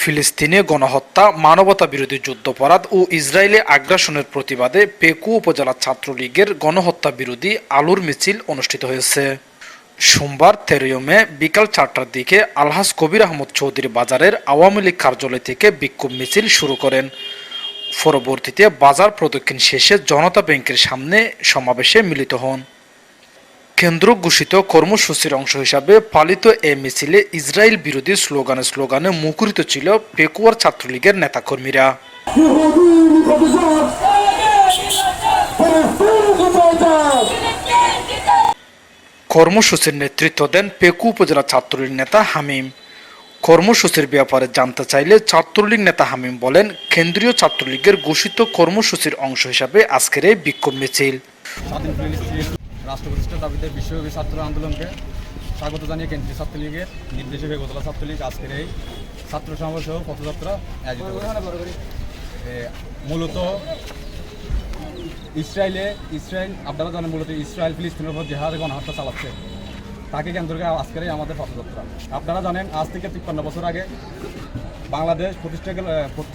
ফিলিস্তিনে গণহত্যা, মানবতাবিরোধী যুদ্ধাপরাধ ও ইসরায়েলি আগ্রাসনের প্রতিবাদে পেকু উপজেলা ছাত্রলীগের গণহত্যা বিরোধী আলোর মিছিল অনুষ্ঠিত হয়েছে। সোমবার 13 মে বিকাল 4টার দিকে আলহাজ কবির আহমদ চৌধুরী বাজারের আওয়ামী লীগ কার্যালয় থেকে বিক্ষোভ মিছিল শুরু করেন। পরবর্তীতে বাজার প্রদক্ষিণ শেষে জনতা ব্যাংকের সামনে সমাবেশে মিলিত হন। কেন্দ্র ঘোষিত কর্মসূচির অংশ হিসাবে পালিত এ মিছিলে ইসরায়েল বিরোধী স্লোগানে মুখরিত ছিল পেকুয়ার ছাত্রলীগের নেতাকর্মীরা। কর্মসূচির নেতৃত্ব দেন পেকু উপজেলা ছাত্রলীগ নেতা হামিম। কর্মসূচির ব্যাপারে জানতে চাইলে ছাত্রলীগ নেতা হামিম বলেন, কেন্দ্রীয় ছাত্রলীগের ঘোষিত কর্মসূচির অংশ হিসাবে আজকের এই বিক্ষোভ মিছিল রাষ্ট্র প্রতিষ্ঠার দাবিতে বিশ্বব্যাপী ছাত্র আন্দোলনকে স্বাগত জানিয়ে কেন্দ্রীয় ছাত্রলীগের নির্দেশে উপজেলা ছাত্রলীগ আজকের এই ছাত্র সমাবেশ ও পথযাত্রা আয়োজিত করেছে। মূলত ইসরায়েল আপনারা জানেন, মূলত ইসরায়েল ফিলিস্তিনের উপর যে হারে গণহত্যা চালাচ্ছে তাকে কেন্দ্র করে আজকের আমাদের পথযাত্রা। আপনারা জানেন, আজ থেকে 53 বছর আগে বাংলাদেশ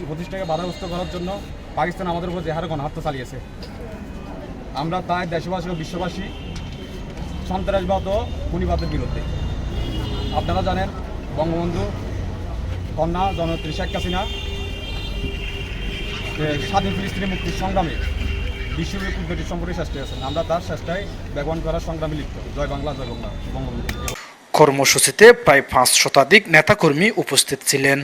প্রতিষ্ঠাকে বাধাগ্রস্ত করার জন্য পাকিস্তান আমাদের উপর যে হারে গণহত্যা চালিয়েছে। আমরা তাই দেশবাসী ও বিশ্ববাসী সন্ত্রাসবাদ ও খুনিবাদের বিরুদ্ধে। আপনারা জানেন, বঙ্গবন্ধু কন্যা জননেত্রী শেখ হাসিনা স্বাধীন ফিলিস্তিনি মুক্তির সংগ্রামে বিশ্বব্যাপী ব্রিটিশ সম্পর্কে চেষ্টা আছেন। আমরা তার চেষ্টায় ব্যবহার করার সংগ্রামে লিপ্ত। জয় বাংলা, জয় বাংলা, বঙ্গবন্ধু। কর্মসূচিতে প্রায় 5 শতাধিক নেতাকর্মী উপস্থিত ছিলেন।